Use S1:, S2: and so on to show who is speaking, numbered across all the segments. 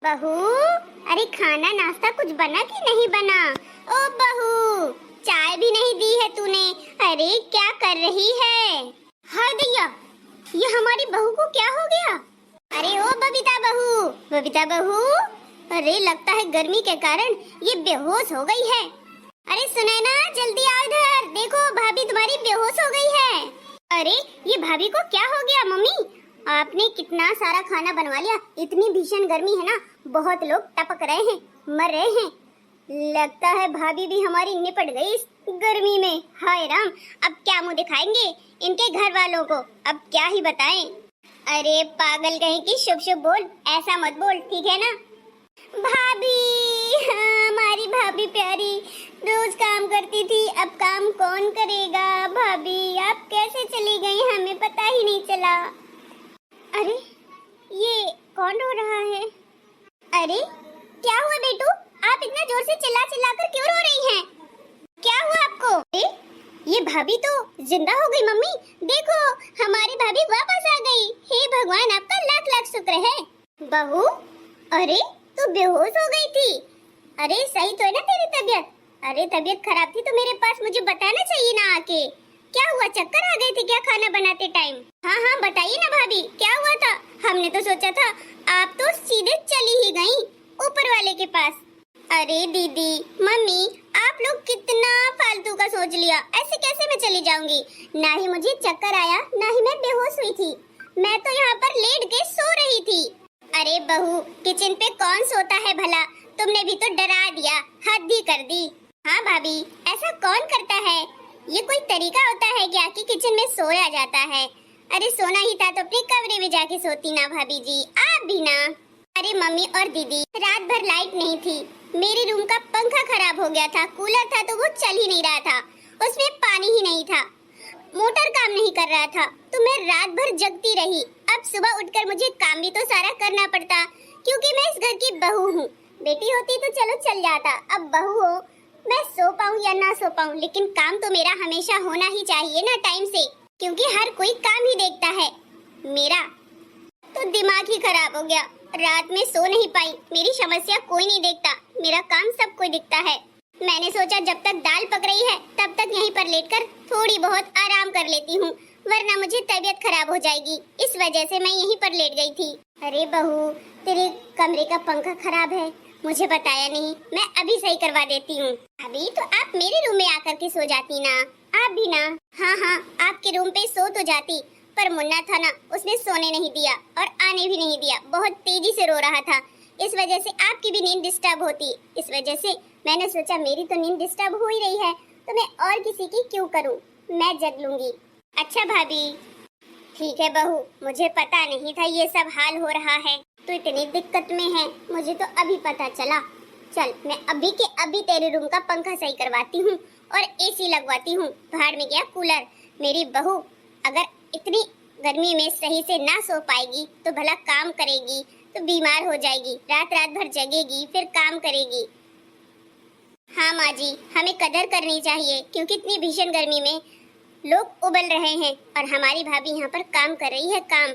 S1: बहू, अरे खाना नाश्ता कुछ बना कि नहीं बना? ओ बहू, चाय भी नहीं दी है तूने। अरे क्या कर रही है? हाय दैया, ये हमारी बहू को क्या हो गया? अरे ओ बबीता बहू, बबीता बहू, अरे लगता है गर्मी के कारण ये बेहोश हो गई है। अरे सुनैना, जल्दी आओ इधर, देखो भाभी तुम्हारी बेहोश हो गई है। अरे ये भाभी को क्या हो गया? मम्मी, आपने कितना सारा खाना बनवा लिया। इतनी भीषण गर्मी है ना, बहुत लोग टपक रहे हैं, मर रहे हैं। लगता है भाभी भी हमारी निपट गई इस गर्मी में। हाय राम, अब क्या मुंह दिखाएंगे इनके घर वालों को? अब क्या ही बताएं। अरे पागल कहीं की, शुभ शुभ बोल, ऐसा मत बोल, ठीक है ना? भाभी, हाँ, हमारी भाभी प्यारी रोज काम करती थी, अब काम कौन करेगा? भाभी आप कैसे चली गई, हमें पता ही नहीं चला। अरे ये कौन रो रहा है? अरे क्या हुआ बेटू, आप इतना जोर से चिल्ला चिल्ला कर क्यों रो रही हैं? क्या हुआ आपको? ये भाभी तो जिंदा हो गई। मम्मी देखो, हमारी भाभी वापस आ गई। हे भगवान, आपका लाख लाख शुक्र है। बहू, अरे तू बेहोश हो गई थी। अरे सही तो है ना तेरी तबीयत? अरे तबीयत खराब थी तो मेरे पास मुझे बताना चाहिए ना आके। क्या हुआ, चक्कर आ गए थे क्या खाना बनाते टाइम? हाँ हाँ बताइए ना भाभी, क्या हुआ था? हमने तो सोचा था आप तो सीधे चली ही गई ऊपर वाले के पास। अरे दीदी, मम्मी, आप लोग कितना फालतू का सोच लिया। ऐसे कैसे मैं चली जाऊंगी? ना ही मुझे चक्कर आया, ना ही मैं बेहोश हुई थी। मैं तो यहाँ पर लेट के सो रही थी। अरे बहू, किचन पे कौन सोता है भला? तुमने भी तो डरा दिया, हद ही कर दी। हाँ भाभी, ऐसा कौन करता है? ये कोई तरीका होता है क्या कि किचन में सोया जाता है? अरे सोना ही था तो अपने कमरे में जाके सोती ना भाभी जी, आप भी ना। अरे मम्मी और दीदी, रात भर लाइट नहीं थी, मेरे रूम का पंखा खराब हो गया था, कूलर था तो वो चल ही नहीं रहा था, उसमें पानी ही नहीं था, मोटर काम नहीं कर रहा था, तो मैं रात भर जगती रही। अब सुबह उठकर मुझे काम भी तो सारा करना पड़ता, क्योंकि मैं इस घर की बहू हूँ। बेटी होती तो चलो चल जाता, अब बहू हो, मैं सो पाऊँ या ना सो पाऊँ, लेकिन काम तो मेरा हमेशा होना ही चाहिए ना टाइम से, क्योंकि हर कोई काम ही देखता है। मेरा तो दिमाग ही खराब हो गया, रात में सो नहीं पाई। मेरी समस्या कोई नहीं देखता, मेरा काम सब कोई दिखता है। मैंने सोचा जब तक दाल पक रही है तब तक यहीं पर लेटकर थोड़ी बहुत आराम कर लेती हूँ, वरना मुझे तबीयत खराब हो जाएगी। इस वजह से मैं यहीं पर लेट गई थी। अरे बहू, तेरे कमरे का पंखा खराब है, मुझे बताया नहीं, मैं अभी सही करवा देती हूँ। अभी तो आप मेरे रूम में आकर के सो जाती ना, आप भी ना। हाँ हाँ, आपके रूम पे सो तो जाती, पर मुन्ना था ना, उसने सोने नहीं दिया और आने भी नहीं दिया, बहुत तेजी से रो रहा था। इस वजह से आपकी भी नींद डिस्टर्ब होती। इस वजह से मैंने सोचा मेरी तो नींद डिस्टर्ब हो ही रही है, तो मैं और किसी की क्यों करूं, मैं जग लूंगी। अच्छा भाभी, ठीक है बहू, मुझे पता नहीं था ये सब हाल हो रहा है, तो इतनी दिक्कत में है, मुझे तो अभी पता चला। चल मैं अभी के अभी तेरे रूम का पंखा सही करवाती हूँ और एसी लगवाती हूँ। भाड़ में गया कूलर। मेरी बहू अगर इतनी गर्मी में सही से ना सो पाएगी तो भला काम करेगी तो बीमार हो जाएगी, रात रात भर जगेगी, फिर काम करेगी। हाँ माँ जी, हमें कदर करनी चाहिए, क्योंकि इतनी भीषण गर्मी में लोग उबल रहे हैं और हमारी भाभी यहाँ पर काम कर रही है। काम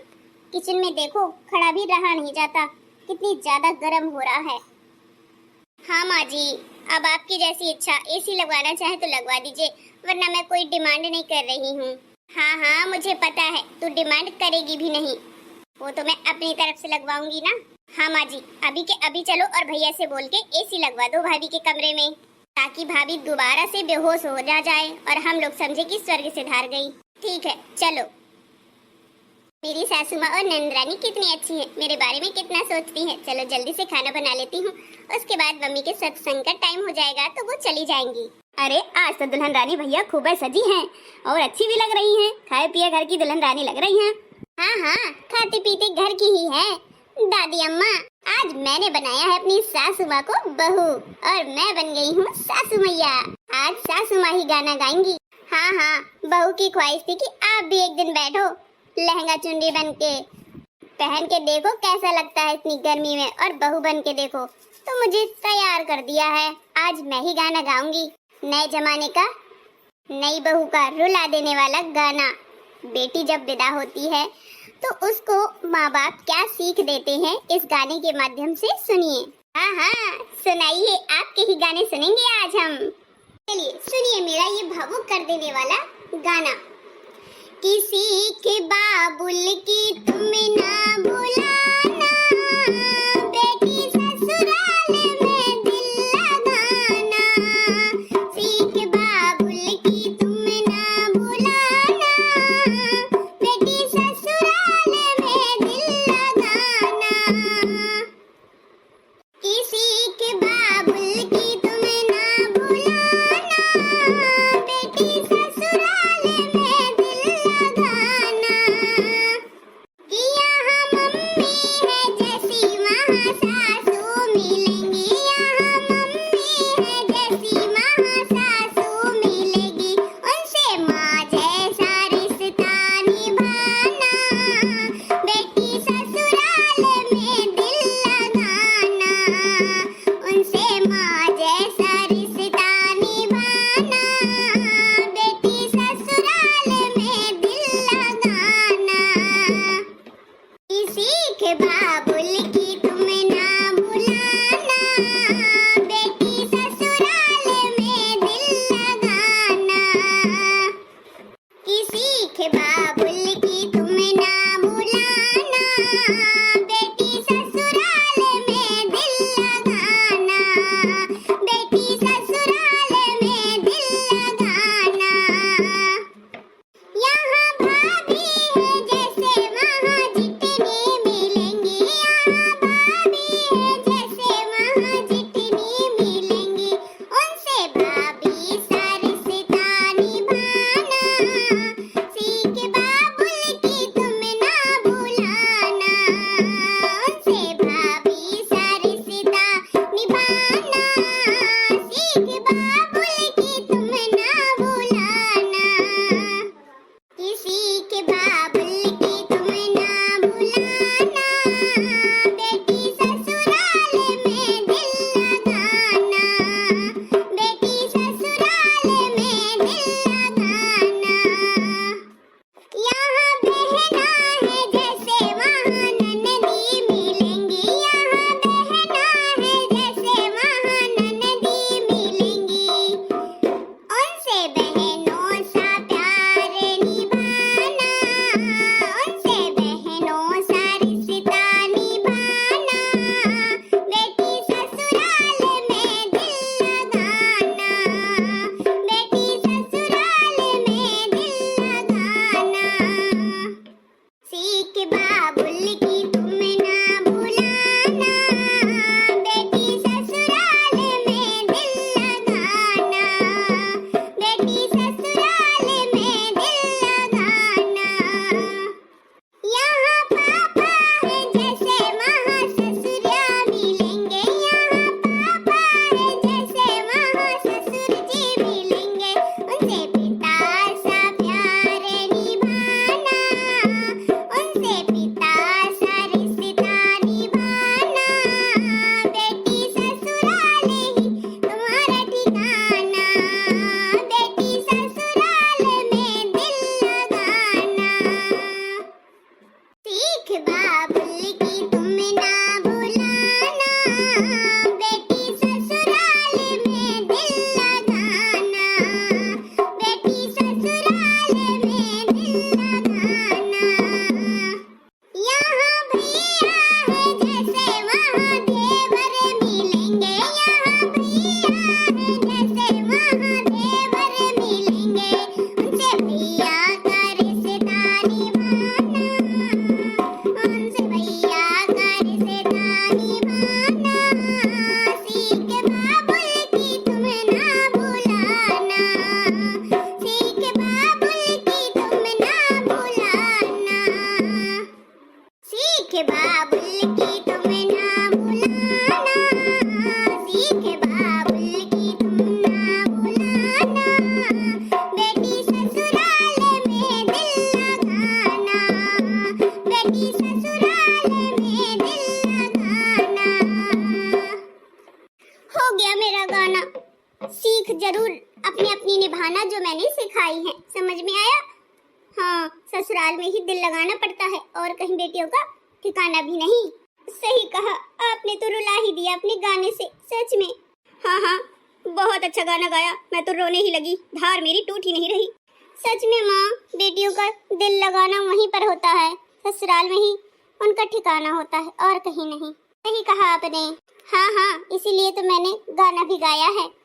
S1: किचन में देखो, खड़ा भी रहा नहीं जाता, कितनी ज्यादा गर्म हो रहा है। हाँ माँ जी, अब आपकी जैसी इच्छा, एसी लगवाना चाहे तो लगवा दीजिए, वरना मैं कोई डिमांड नहीं कर रही हूँ। हाँ हाँ मुझे पता है, तू डिमांड करेगी भी नहीं, वो तो मैं अपनी तरफ से लगवाऊंगी ना। हाँ माँ जी, अभी के अभी चलो और भैया से बोल के एसी लगवा दो भाभी के कमरे में, ताकि भाभी दोबारा से बेहोश हो जाए और हम लोग समझे कि स्वर्ग से धार गई। ठीक है चलो। मेरी सासू माँ और नंदरानी कितनी अच्छी है, मेरे बारे में कितना सोचती है। चलो जल्दी से खाना बना लेती हूँ, उसके बाद मम्मी के सत्संग का टाइम हो जाएगा तो वो चली जाएंगी। अरे आज तो दुल्हन रानी भैया खूब सजी हैं और अच्छी भी लग रही हैं, खाए पिए घर की दुल्हन रानी लग रही हैं। हाँ हाँ, खाते पीते घर की ही है। दादी अम्मा, आज मैंने बनाया है अपनी सासू माँ को बहू और मैं बन गई हूँ सासू मैया। आज सासू माँ ही गाना गाएंगी। हाँ हाँ, बहू की ख्वाहिश थी कि आप भी एक दिन बैठो लहंगा चुन्नी बन के, पहन के देखो कैसा लगता है इतनी गर्मी में, और बहू बन के देखो। तो मुझे तैयार कर दिया है, आज मैं ही गाना गाऊंगी, नए जमाने का, नई बहू का रुला देने वाला गाना। बेटी जब विदा होती है तो उसको माँ बाप क्या सीख देते हैं इस गाने के माध्यम से सुनिए। हाँ हाँ सुनाइए, आपके ही गाने सुनेंगे आज हम। चलिए सुनिए मेरा ये भावुक कर देने वाला गाना। किसी के बाबुल की तुम ना बुलाना, बेटी ससुराल में दिल लगाना। सीख बाबुल की तुम ना बुलाना, बेटी ससुराल में दिल लगाना। किसी के बाबुल की तुम ना बुलाना, बेटी ससुराल में दिल लगाना। कि यहाँ मम्मी है जैसी वहाँ सासू मिलेंगी, यहाँ मम्मी है जैसी वहाँ सासू मिलेगी। उनसे माँ जैसा रिश्ता निभाना, बेटी ससुराल में दिल लगाना। उनसे माँ जैसा रिश्ता निभाना, बेटी ससुराल में दिल लगाना। किसी के बाबुल की तुम ना बुलाना, बेटी ससुराल में दिल लगाना। किसी के बाबुल की तुम ना बुलाना, बेटी ससुराल में दिल लगाना। बेटी ससुराल में दिल लगाना। यहाँ भाभी है जैसे वहाँ जितनी मिलेंगी, यहाँ भाभी है जैसे वहाँ जितनी मिलेंगी। उनसे भाभी सा रिश्ता निभाना, सीख बाबुल की तुम ना बुलाना। उनसे भाभी सा रिश्ता निभाना, सीख बाबुल की तुम ना बुलाना। किसी के बाबुल की तुम ना बुलाना, बेटी ससुराल में दिल लगाना। बेटी ससुराल में दिल लगाना। यहाँ बहना है जैसे वहाँ ननदी मिलेंगी, यहाँ बहना है जैसे वहाँ ननदी मिलेंगी। उनसे बहनों सा प्यार निभाना, उनसे बहनों सा रिश्ता निभाना। बेटी ससुराल में दिल लगाना, बेटी ससुराल में दिल लगाना। सीख बाबुल की तुम ना बुलाना, बेटी ससुराल में दिल लगाना। बेटी ससुराल में दिल लगाना। यहाँ पापा है जैसे वहाँ ससुरिया मिलेंगे, यहाँ पापा है जैसे वहाँ ससुर जी मिलेंगे। उनसे पिता सा प्यार निभाना, उनसे पिता सा रिश्ता निभाना। बेटी ससुराल ही तुम्हारा ठिकाना, बेटी ससुराल में दिल लगाना। सीख बाबुल की तुम ना बुलाना, बेटी ससुराल में दिल लगाना। बेटी ससुराल में दिल लगाना। यहाँ भैया है जैसे वहाँ देवर मिलेंगे, यहाँ भैया है जैसे वहाँ देवर मिलेंगे। उनसे भैया का रिश्ता निभाना, उनसे भैया का रिश्ता निभाना। सीख बाबुल की तुम ना बुलाना, सीख बाबुल की तुम ना बुलाना। सीख बाबुल की तुम ना बुलाना, सीख बाबुल की तुम ना बुलाना। बेटी ससुराल में दिल लगाना, बेटी ससुराल में दिल लगाना। हो गया मेरा गाना। सीख जरूर अपनी अपनी निभाना जो मैंने सिखाई है। समझ में आया? हाँ, ससुराल में ही दिल लगाना पड़ता है और कहीं बेटियों का ठिकाना भी नहीं। सही कहा, आपने तो रुला ही दिया अपने गाने से, सच में। हाँ हाँ, बहुत अच्छा गाना गाया, मैं तो रोने ही लगी, धार मेरी टूट ही नहीं रही। सच में माँ, बेटियों का दिल लगाना वहीं पर होता है, ससुराल में ही उनका ठिकाना होता है और कहीं नहीं। सही कहा आपने। हाँ हाँ, इसीलिए तो मैंने गाना भी गाया है।